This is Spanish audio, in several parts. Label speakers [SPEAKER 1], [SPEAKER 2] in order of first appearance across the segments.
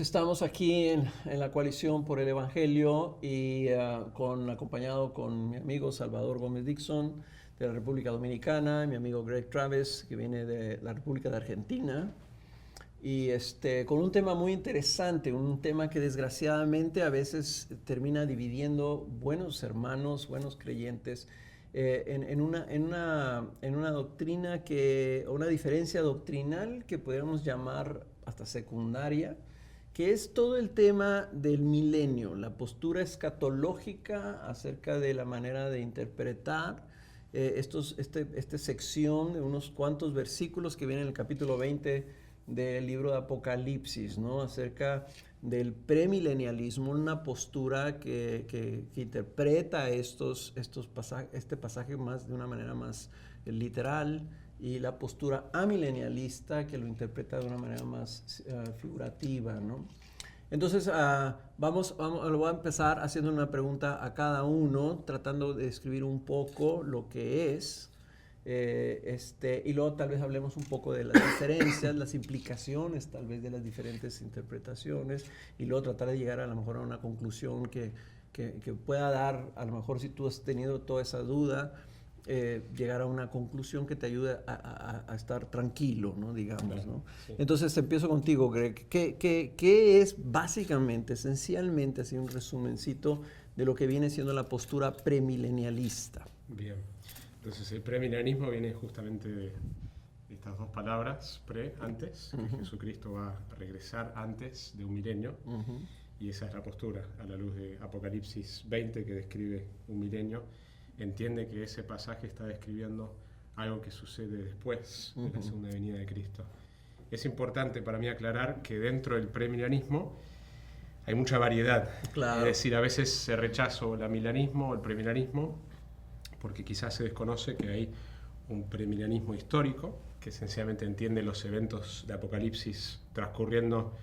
[SPEAKER 1] Estamos aquí en la coalición por el Evangelio y acompañado con mi amigo Salvador Gómez Dixon de la República Dominicana, y mi amigo Greg Travis, que viene de la República de Argentina, y con un tema muy interesante, un tema que desgraciadamente a veces termina dividiendo buenos hermanos, buenos creyentes, en una doctrina o una diferencia doctrinal que podríamos llamar hasta secundaria, que es todo el tema del milenio, la postura escatológica acerca de la manera de interpretar esta sección de unos cuantos versículos que vienen en el capítulo 20 del libro de Apocalipsis, ¿no? Acerca del premilenialismo, una postura que interpreta este pasaje más de una manera más literal, y la postura amilenialista, que lo interpreta de una manera más figurativa, ¿no? Entonces, lo voy a empezar haciendo una pregunta a cada uno, tratando de describir un poco lo que es, y luego tal vez hablemos un poco de las diferencias, las implicaciones tal vez de las diferentes interpretaciones, y luego tratar de llegar a lo mejor a una conclusión que pueda dar, a lo mejor si tú has tenido toda esa duda, llegar a una conclusión que te ayude a estar tranquilo, ¿no? Digamos, claro, ¿no? Sí. Entonces empiezo contigo, Greg. ¿Qué es básicamente, esencialmente, así un resumencito de lo que viene siendo la postura premilenialista?
[SPEAKER 2] Bien, entonces el premilenialismo viene justamente de estas dos palabras, antes, que Jesucristo va a regresar antes de un milenio, y esa es la postura a la luz de Apocalipsis 20, que describe un milenio. Entiende que ese pasaje está describiendo algo que sucede después de la segunda venida de Cristo. Es importante para mí aclarar que dentro del premilenialismo hay mucha variedad. Claro. Es decir, a veces se rechaza el amilenismo o el premilenialismo porque quizás se desconoce que hay un premilenialismo histórico que esencialmente entiende los eventos de Apocalipsis transcurriendo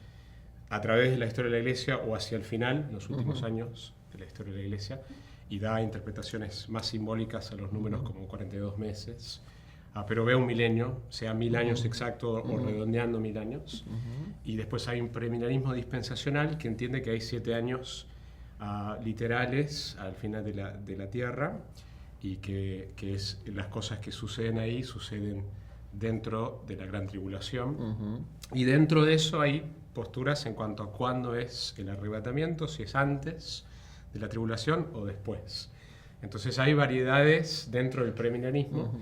[SPEAKER 2] a través de la historia de la Iglesia o hacia el final, en los últimos años de la historia de la Iglesia, y da interpretaciones más simbólicas a los números como 42 meses, pero ve un milenio, sea 1000 años exactos o redondeando 1000 años, y después hay un premilenialismo dispensacional que entiende que hay 7 años literales al final de la Tierra, y que las cosas que suceden ahí suceden dentro de la gran tribulación, y dentro de eso hay posturas en cuanto a cuándo es el arrebatamiento, si es antes de la tribulación o después. Entonces hay variedades dentro del premilenialismo,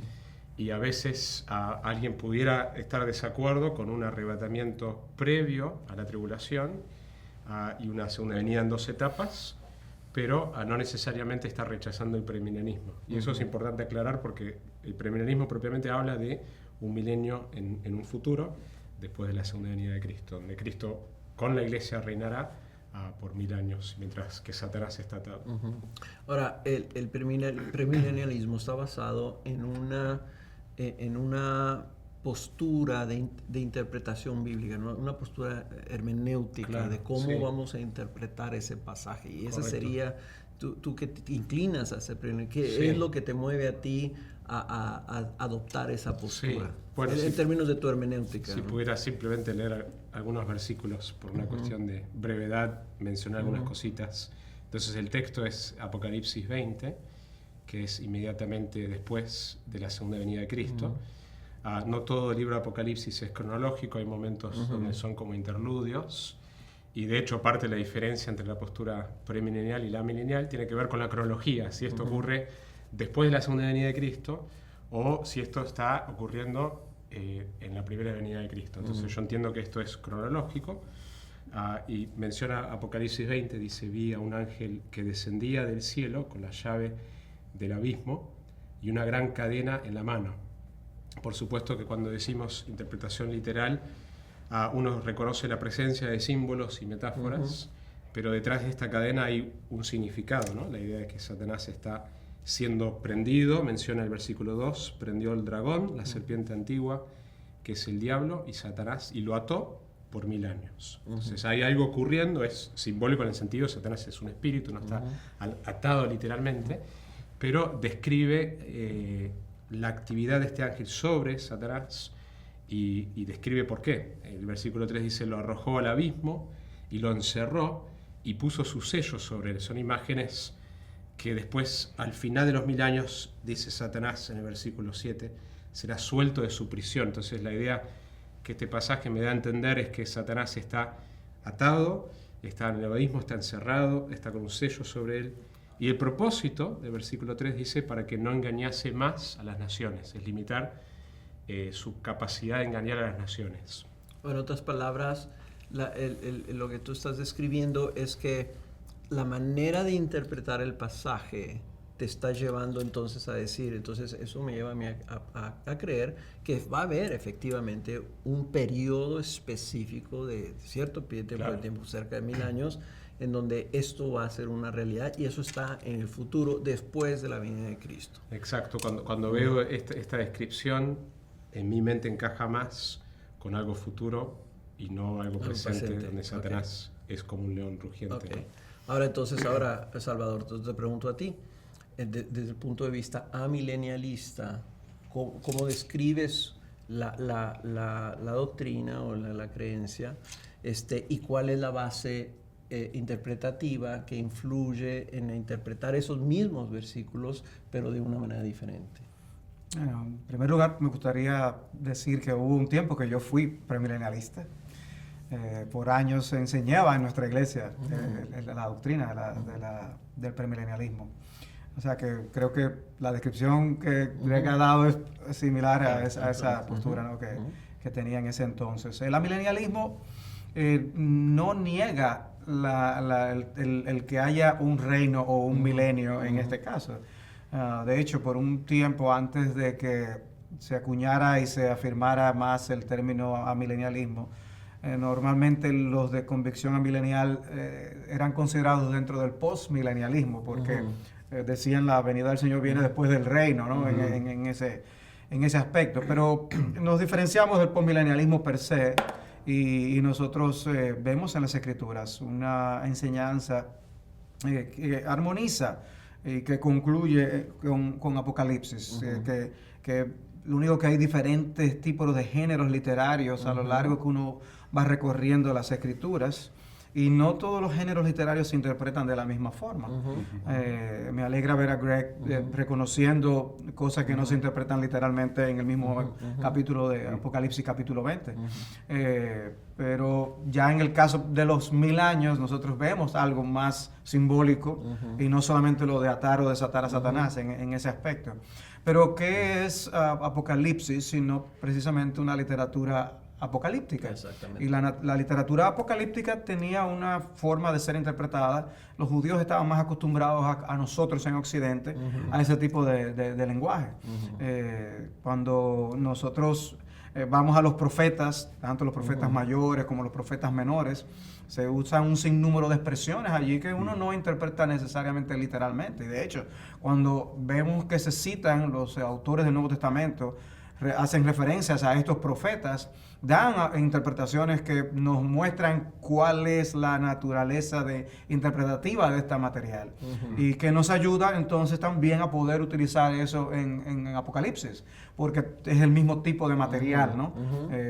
[SPEAKER 2] y a veces alguien pudiera estar desacuerdo con un arrebatamiento previo a la tribulación y una segunda venida en 2 etapas, pero no necesariamente está rechazando el premilenialismo. Y eso es importante aclarar porque el premilenialismo propiamente habla de un milenio en un futuro, después de la segunda venida de Cristo, donde Cristo con la Iglesia reinará por 1000 años, mientras que Satanás está atado.
[SPEAKER 1] Ahora, el premilenialismo está basado en una postura de interpretación bíblica, ¿no? Una postura hermenéutica, claro, de cómo vamos a interpretar ese pasaje. Y esa sería, tú que te inclinas a ese premilenialismo, ¿qué es lo que te mueve a ti a adoptar esa postura? Sí. Bueno, en términos de tu hermenéutica.
[SPEAKER 2] Si pudiera simplemente leer algunos versículos por una cuestión de brevedad, mencionar algunas cositas. Entonces el texto es Apocalipsis 20, que es inmediatamente después de la segunda venida de Cristo. No todo el libro de Apocalipsis es cronológico, hay momentos donde son como interludios, y de hecho parte de la diferencia entre la postura premilenial y la milenial tiene que ver con la cronología, si esto ocurre después de la segunda venida de Cristo o si esto está ocurriendo en la primera venida de Cristo. Entonces yo entiendo que esto es cronológico, y menciona Apocalipsis 20, dice: vi a un ángel que descendía del cielo con la llave del abismo y una gran cadena en la mano. Por supuesto que cuando decimos interpretación literal, uno reconoce la presencia de símbolos y metáforas, pero detrás de esta cadena hay un significado, ¿no? La idea de que Satanás está siendo prendido, menciona el versículo 2, prendió el dragón, la serpiente antigua, que es el diablo, y Satanás, y lo ató por 1000 años. Entonces hay algo ocurriendo, es simbólico en el sentido, Satanás es un espíritu, no está atado literalmente, pero describe la actividad de este ángel sobre Satanás y describe por qué. El versículo 3 dice: lo arrojó al abismo y lo encerró y puso sus sellos sobre él. Son imágenes que después, al final de los 1000 años, dice Satanás en el versículo 7, será suelto de su prisión. Entonces la idea que este pasaje me da a entender es que Satanás está atado, está en el abismo, está encerrado, está con un sello sobre él. Y el propósito del versículo 3 dice para que no engañase más a las naciones, es limitar su capacidad de engañar a las naciones.
[SPEAKER 1] En otras palabras, lo que tú estás describiendo es que la manera de interpretar el pasaje te está llevando entonces a decir, entonces eso me lleva a mí a creer que va a haber efectivamente un periodo específico de cierto tiempo,
[SPEAKER 2] Claro.
[SPEAKER 1] de tiempo, cerca de 1000 años, en donde esto va a ser una realidad y eso está en el futuro después de la venida de Cristo.
[SPEAKER 2] Exacto, cuando veo esta descripción, en mi mente encaja más con algo futuro y no algo presente, donde Satanás es como un león rugiente.
[SPEAKER 1] Okay.
[SPEAKER 2] ¿No?
[SPEAKER 1] Ahora, Salvador, entonces te pregunto a ti, desde el punto de vista amilenialista, ¿cómo describes la doctrina o la creencia? ¿Y cuál es la base interpretativa que influye en interpretar esos mismos versículos, pero de una manera diferente?
[SPEAKER 3] Bueno, en primer lugar, me gustaría decir que hubo un tiempo que yo fui premilenialista. Por años se enseñaba en nuestra iglesia la doctrina del premilenialismo. O sea que creo que la descripción que Greg ha dado es similar a esa postura, ¿no? que tenía en ese entonces. El amilenialismo no niega el que haya un reino o un milenio en este caso. De hecho, por un tiempo antes de que se acuñara y se afirmara más el término amilenialismo, normalmente los de convicción amilenial eran considerados dentro del postmilenialismo, porque decían la venida del Señor viene después del reino, ¿no? en ese aspecto. Pero nos diferenciamos del postmilenialismo per se y nosotros vemos en las Escrituras una enseñanza que armoniza y que concluye con Apocalipsis, que lo único que hay diferentes tipos de géneros literarios a lo largo que uno va recorriendo las Escrituras y no todos los géneros literarios se interpretan de la misma forma. Me alegra ver a Greg reconociendo cosas que no se interpretan literalmente en el mismo capítulo de Apocalipsis, capítulo 20. Pero ya en el caso de los 1000 años nosotros vemos algo más simbólico y no solamente lo de atar o desatar a Satanás en ese aspecto. Pero ¿qué es Apocalipsis sino precisamente una literatura apocalíptica?
[SPEAKER 1] Exactamente.
[SPEAKER 3] Y la literatura apocalíptica tenía una forma de ser interpretada. Los judíos estaban más acostumbrados a nosotros en Occidente a ese tipo de lenguaje. Cuando nosotros vamos a los profetas, tanto los profetas mayores como los profetas menores, se usan un sinnúmero de expresiones allí que uno no interpreta necesariamente literalmente. Y de hecho, cuando vemos que se citan los autores del Nuevo Testamento, hacen referencias a estos profetas, dan interpretaciones que nos muestran cuál es la naturaleza interpretativa de este material y que nos ayuda entonces también a poder utilizar eso en Apocalipsis, porque es el mismo tipo de material, ¿no?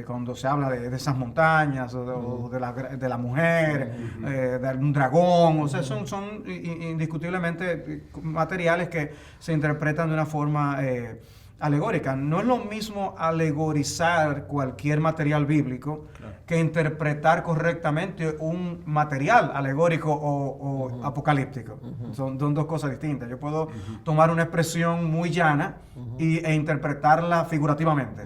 [SPEAKER 3] Cuando se habla de esas montañas o de la mujer, de un dragón, o sea, son indiscutiblemente materiales que se interpretan de una forma alegórica. No es lo mismo alegorizar cualquier material bíblico que interpretar correctamente un material alegórico o apocalíptico. Son dos cosas distintas. Yo puedo tomar una expresión muy llana e interpretarla figurativamente.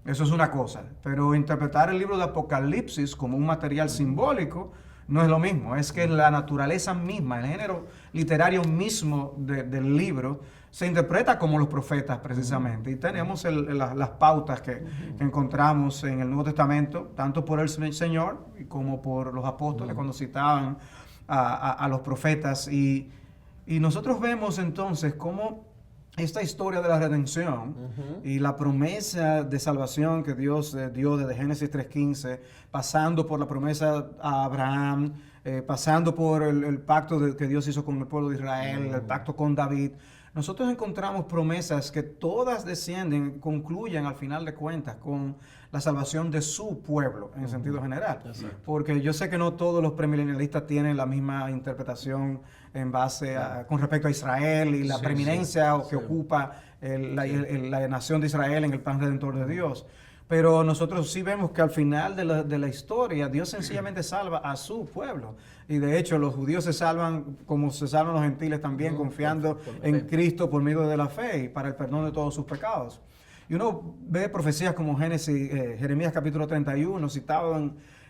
[SPEAKER 3] Eso es una cosa. Pero interpretar el libro de Apocalipsis como un material simbólico no es lo mismo. Es que la naturaleza misma, el género literario mismo del libro se interpreta como los profetas precisamente. Y tenemos las pautas que encontramos en el Nuevo Testamento, tanto por el Señor como por los apóstoles cuando citaban a los profetas. Y nosotros vemos entonces cómo esta historia de la redención y la promesa de salvación que Dios dio desde Génesis 3:15, pasando por la promesa a Abraham, pasando por el pacto que Dios hizo con el pueblo de Israel, el pacto con David, nosotros encontramos promesas que todas descienden, concluyen al final de cuentas con la salvación de su pueblo, en sentido general.
[SPEAKER 1] Exacto.
[SPEAKER 3] Porque yo sé que no todos los premilenialistas tienen la misma interpretación en base con respecto a Israel y la
[SPEAKER 1] Sí,
[SPEAKER 3] preeminencia
[SPEAKER 1] sí,
[SPEAKER 3] que
[SPEAKER 1] sí.
[SPEAKER 3] ocupa la nación de Israel en el plan redentor de Dios. Pero nosotros sí vemos que al final de la historia, Dios sencillamente salva a su pueblo. Y de hecho, los judíos se salvan como se salvan los gentiles también, confiando
[SPEAKER 1] por la
[SPEAKER 3] en
[SPEAKER 1] fe.
[SPEAKER 3] Cristo por medio de la fe y para el perdón de todos sus pecados. Y uno ve profecías como Jeremías capítulo 31, citado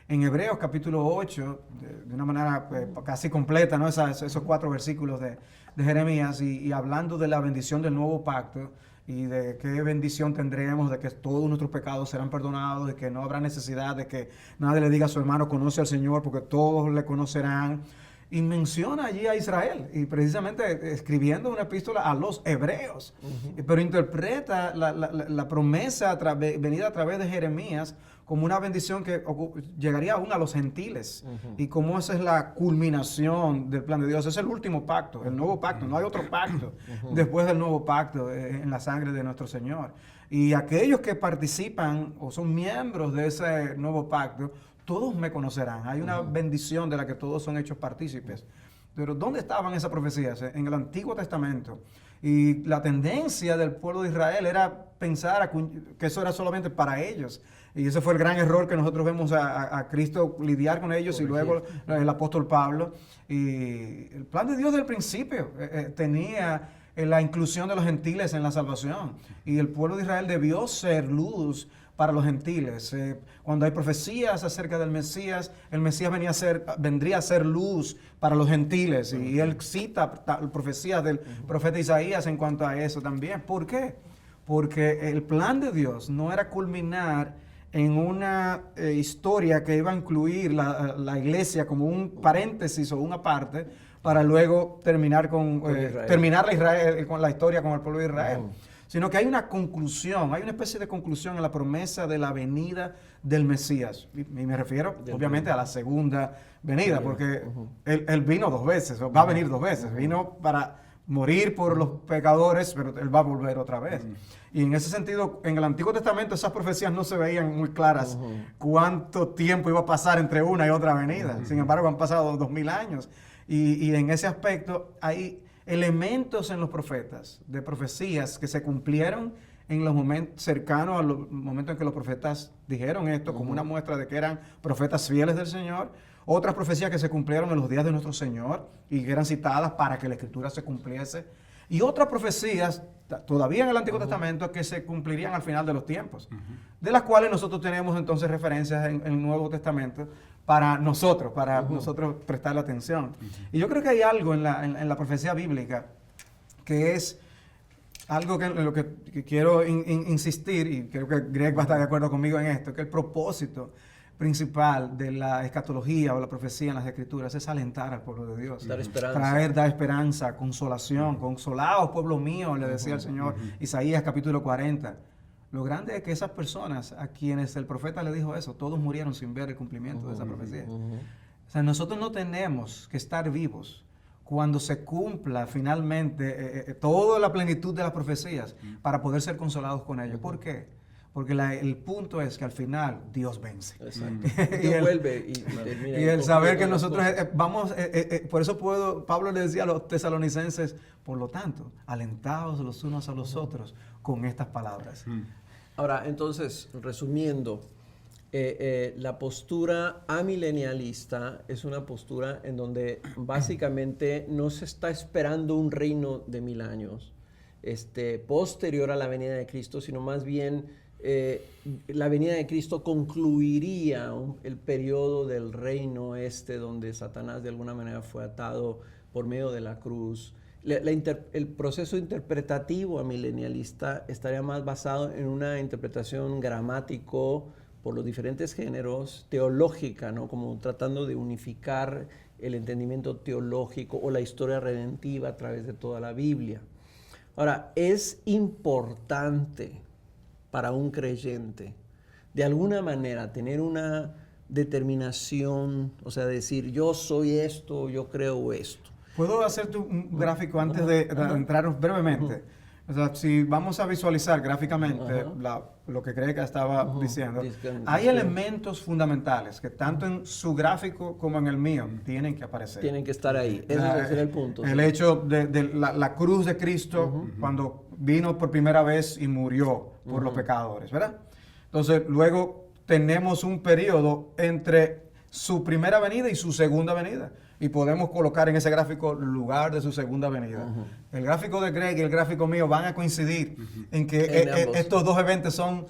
[SPEAKER 3] en Hebreos capítulo 8, de una manera casi completa, ¿no? Esos 4 versículos de Jeremías, y hablando de la bendición del nuevo pacto, y de qué bendición tendremos, de que todos nuestros pecados serán perdonados, de que no habrá necesidad de que nadie le diga a su hermano, conoce al Señor, porque todos le conocerán. Y menciona allí a Israel, y precisamente escribiendo una epístola a los hebreos, pero interpreta la promesa venida a través de Jeremías como una bendición que llegaría aún a los gentiles, y como esa es la culminación del plan de Dios. Es el último pacto, el nuevo pacto, no hay otro pacto después del nuevo pacto en la sangre de nuestro Señor. Y aquellos que participan o son miembros de ese nuevo pacto, todos me conocerán. Hay una bendición de la que todos son hechos partícipes. Pero ¿dónde estaban esas profecías? En el Antiguo Testamento. Y la tendencia del pueblo de Israel era pensar que eso era solamente para ellos. Y ese fue el gran error que nosotros vemos a Cristo lidiar con ellos, y luego el apóstol Pablo. Y el plan de Dios del principio tenía la inclusión de los gentiles en la salvación. Y el pueblo de Israel debió ser luz para los gentiles. Cuando hay profecías acerca del Mesías, el Mesías vendría a ser luz para los gentiles. Y él cita profecías del profeta Isaías en cuanto a eso también. ¿Por qué? Porque el plan de Dios no era culminar en una historia que iba a incluir la iglesia como un paréntesis o una parte, para luego terminar con la historia con el pueblo de Israel. Sino que hay una conclusión, hay una especie de conclusión en la promesa de la venida del Mesías. Y me refiero, obviamente, a la segunda venida, porque él vino 2 veces, o va a venir 2 veces. Vino para morir por los pecadores, pero él va a volver otra vez. Y en ese sentido, en el Antiguo Testamento esas profecías no se veían muy claras cuánto tiempo iba a pasar entre una y otra venida. Sin embargo, han pasado 2000 años. Y en ese aspecto hay elementos en los profetas de profecías que se cumplieron en los momentos cercanos a los momentos en que los profetas dijeron esto, como una muestra de que eran profetas fieles del Señor. Otras profecías que se cumplieron en los días de nuestro Señor y que eran citadas para que la Escritura se cumpliese. Y otras profecías, todavía en el Antiguo Testamento, que se cumplirían al final de los tiempos, de las cuales nosotros tenemos entonces referencias en el Nuevo Testamento para nosotros prestarle atención. Y yo creo que hay algo en la profecía bíblica que es algo en lo que quiero insistir, y creo que Greg va a estar de acuerdo conmigo en esto, que el propósito principal de la escatología o la profecía en las Escrituras es alentar al pueblo de Dios.
[SPEAKER 1] Dar esperanza.
[SPEAKER 3] Dar esperanza, consolación. Consolaos, pueblo mío, le decía el Señor. Isaías capítulo 40. Lo grande es que esas personas a quienes el profeta le dijo eso, todos murieron sin ver el cumplimiento de esa profecía. O sea, nosotros no tenemos que estar vivos cuando se cumpla finalmente toda la plenitud de las profecías para poder ser consolados con ellos. ¿Por qué? Porque el punto es que al final Dios vence.
[SPEAKER 1] Exacto. Dios vuelve y termina.
[SPEAKER 3] Y el saber que nosotros por eso Pablo le decía a los tesalonicenses, por lo tanto, alentaos los unos a los otros con estas palabras.
[SPEAKER 1] Ahora, entonces, resumiendo, la postura amilenialista es una postura en donde básicamente no se está esperando un reino de 1000 años posterior a la venida de Cristo, sino más bien la venida de Cristo concluiría el periodo del reino donde Satanás de alguna manera fue atado por medio de la cruz. El proceso interpretativo amilenialista estaría más basado en una interpretación gramático por los diferentes géneros, teológica, ¿no? Como tratando de unificar el entendimiento teológico o la historia redentiva a través de toda la Biblia. Ahora, es importante para un creyente, de alguna manera, tener una determinación, o sea, decir, yo soy esto, yo creo esto.
[SPEAKER 3] ¿Puedo hacerte un gráfico antes de entrar brevemente? O sea, si vamos a visualizar gráficamente lo que Greg estaba diciendo, hay elementos fundamentales que tanto en su gráfico como en el mío tienen que aparecer.
[SPEAKER 1] Tienen que estar ahí. Ese es el punto.
[SPEAKER 3] El hecho de la cruz de Cristo cuando vino por primera vez y murió por los pecadores, ¿verdad? Entonces, luego tenemos un periodo entre su primera venida y su segunda venida. Y podemos colocar en ese gráfico el lugar de su segunda venida. El gráfico de Greg y el gráfico mío van a coincidir en que estos dos eventos son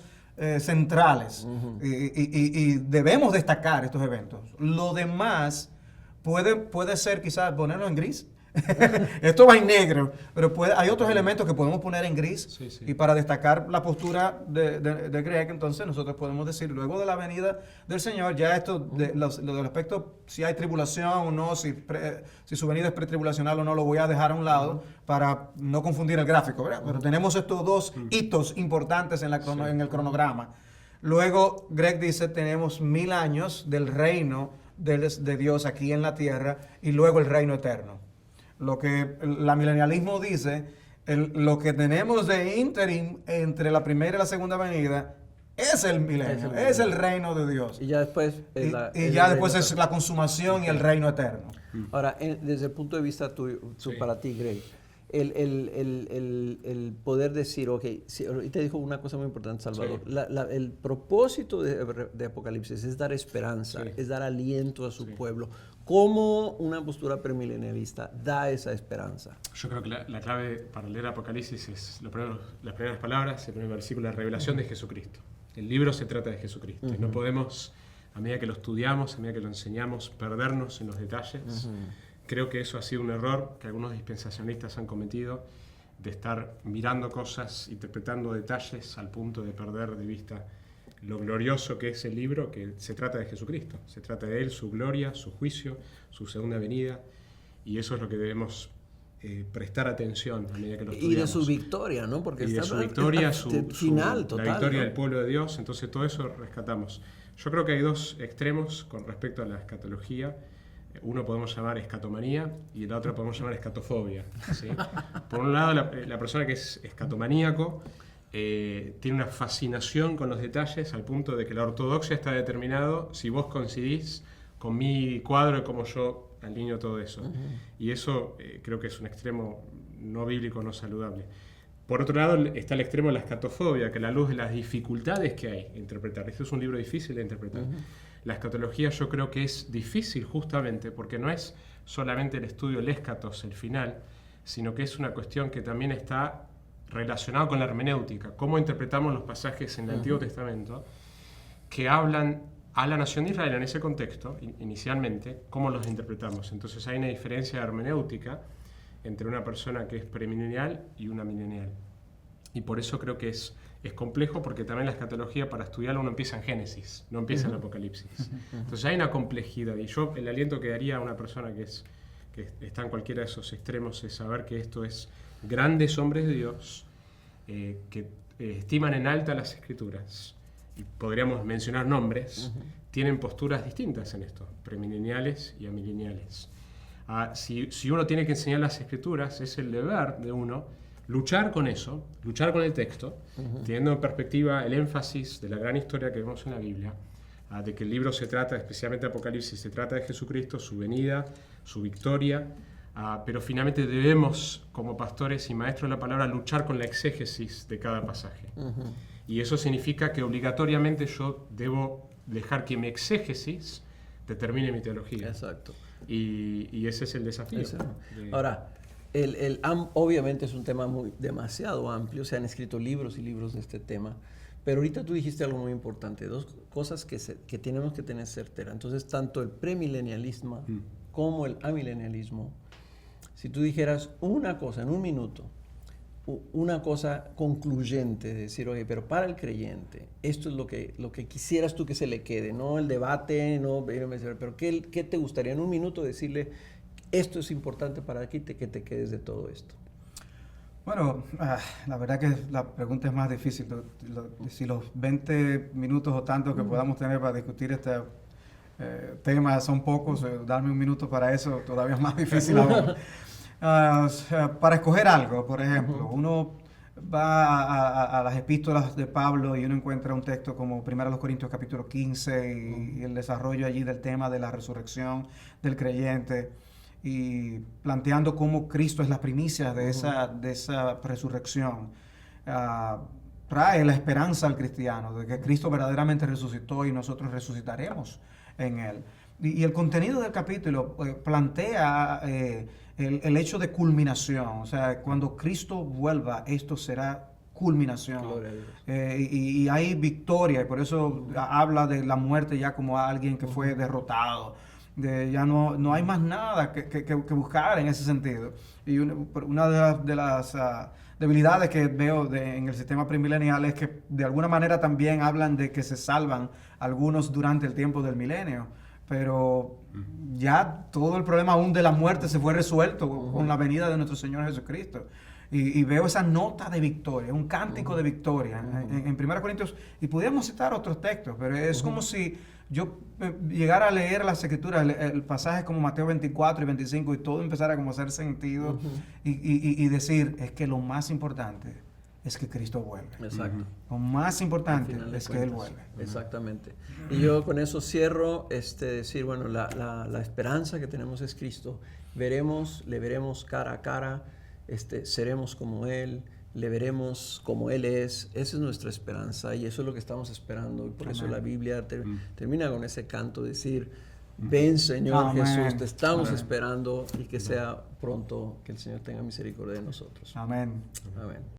[SPEAKER 3] centrales y debemos destacar estos eventos. Lo demás puede ser quizás ponerlo en gris. Esto va en negro, pero hay otros elementos que podemos poner en gris y para destacar la postura de Greg, entonces nosotros podemos decir, luego de la venida del Señor, ya esto, los aspectos, si hay tribulación o no, si su venida es pretribulacional o no, lo voy a dejar a un lado para no confundir el gráfico, ¿verdad? Pero tenemos estos dos hitos importantes en el cronograma. Luego, Greg dice, tenemos 1000 años del reino de Dios aquí en la tierra y luego el reino eterno. Lo que la milenialismo dice, lo que tenemos de interim entre la primera y la segunda venida es el milenio, es el reino de Dios.
[SPEAKER 1] Y ya después
[SPEAKER 3] es la consumación y el reino eterno.
[SPEAKER 1] Ahora, desde el punto de vista tuyo, para ti, Greg, el poder decir, ok, y te dijo una cosa muy importante, Salvador, el propósito de Apocalipsis es dar esperanza, es dar aliento a su pueblo. ¿Cómo una postura premilenialista da esa esperanza?
[SPEAKER 2] Yo creo que la clave para leer Apocalipsis es las primeras palabras, el primer versículo, la revelación de Jesucristo. El libro se trata de Jesucristo. Y no podemos, a medida que lo estudiamos, a medida que lo enseñamos, perdernos en los detalles. Creo que eso ha sido un error que algunos dispensacionalistas han cometido, de estar mirando cosas, interpretando detalles al punto de perder de vista lo glorioso que es el libro, que se trata de Jesucristo. Se trata de Él, su gloria, su juicio, su segunda venida, y eso es lo que debemos prestar atención a medida que lo estudiamos.
[SPEAKER 1] Y de su victoria, ¿no? Porque
[SPEAKER 2] y de su victoria,
[SPEAKER 1] final total,
[SPEAKER 2] la victoria,
[SPEAKER 1] ¿no?,
[SPEAKER 2] del pueblo de Dios. Entonces todo eso rescatamos. Yo creo que hay dos extremos con respecto a la escatología. Uno podemos llamar escatomanía y la otra podemos llamar escatofobia, ¿sí? Por un lado, la persona que es escatomaníaco tiene una fascinación con los detalles al punto de que la ortodoxia está determinado si vos coincidís con mi cuadro de cómo yo alineo todo eso. Y eso creo que es un extremo no bíblico, no saludable. Por otro lado está el extremo de la escatofobia, que a la luz de las dificultades que hay en interpretar. Esto es un libro difícil de interpretar. La escatología yo creo que es difícil justamente porque no es solamente el estudio del escatos, el final, sino que es una cuestión que también está relacionada con la hermenéutica, cómo interpretamos los pasajes en el Antiguo Testamento que hablan a la nación de Israel en ese contexto, inicialmente, cómo los interpretamos. Entonces hay una diferencia hermenéutica entre una persona que es premilenial y una milenial. Y por eso creo que es complejo, porque también la escatología, para estudiarla, uno empieza en Génesis, no empieza en Apocalipsis. Entonces hay una complejidad, y yo el aliento que daría a una persona que está en cualquiera de esos extremos es saber que esto es grandes hombres de Dios que estiman en alta las Escrituras, y podríamos mencionar nombres, tienen posturas distintas en esto, premileniales y amileniales. Si uno tiene que enseñar las Escrituras, es el deber de uno luchar con eso, luchar con el texto, teniendo en perspectiva el énfasis de la gran historia que vemos en la Biblia, de que el libro se trata, especialmente Apocalipsis, se trata de Jesucristo, su venida, su victoria, pero finalmente debemos, como pastores y maestros de la palabra, luchar con la exégesis de cada pasaje. Y eso significa que obligatoriamente yo debo dejar que mi exégesis determine mi teología.
[SPEAKER 1] Exacto.
[SPEAKER 2] Y ese es el desafío.
[SPEAKER 1] Ahora, obviamente es un tema demasiado amplio, se han escrito libros y libros de este tema, pero ahorita tú dijiste algo muy importante, dos cosas que tenemos que tener certera. Entonces, tanto el premilenialismo como el amilenialismo, si tú dijeras una cosa en un minuto, una cosa concluyente, de decir, oye, pero para el creyente, esto es lo que quisieras tú que se le quede, no el debate, pero ¿qué te gustaría en un minuto decirle? Esto es importante para que te quedes de todo esto.
[SPEAKER 3] Bueno, la verdad que la pregunta es más difícil. Si los 20 minutos o tanto que podamos tener para discutir temas son pocos, darme un minuto para eso todavía es más difícil aún. O sea, para escoger algo, por ejemplo, uno va a las epístolas de Pablo y uno encuentra un texto como 1 Corintios capítulo 15 y el desarrollo allí del tema de la resurrección del creyente y planteando cómo Cristo es la primicia de esa resurrección. Trae la esperanza al cristiano de que Cristo verdaderamente resucitó y nosotros resucitaremos en él. Y el contenido del capítulo plantea el hecho de culminación. O sea, cuando Cristo vuelva, esto será culminación.
[SPEAKER 1] Gloria a Dios.
[SPEAKER 3] Y hay victoria, y por eso habla de la muerte ya como alguien que fue derrotado. Ya no hay más nada que buscar en ese sentido. Y una de las debilidades que veo en el sistema premilenial es que de alguna manera también hablan de que se salvan algunos durante el tiempo del milenio. Pero ya todo el problema aún de la muerte se fue resuelto con la venida de nuestro Señor Jesucristo. Y veo esa nota de victoria, un cántico de victoria en 1 Corintios. Y pudiéramos citar otros textos, pero es como si yo llegara a leer las Escrituras, el pasaje como Mateo 24 y 25, y todo empezara como a hacer sentido y decir, es que lo más importante es que Cristo vuelve.
[SPEAKER 1] Exacto.
[SPEAKER 3] Lo más importante es que Él vuelve.
[SPEAKER 1] Exactamente. Y yo con eso cierro, decir, bueno, la esperanza que tenemos es Cristo. Le veremos cara a cara, seremos como Él, le veremos como Él es. Esa es nuestra esperanza y eso es lo que estamos esperando. Y por eso la Biblia termina con ese canto, decir, ven Señor Jesús, te estamos esperando y que sea pronto que el Señor tenga misericordia de nosotros.
[SPEAKER 3] Amén.
[SPEAKER 1] Amén.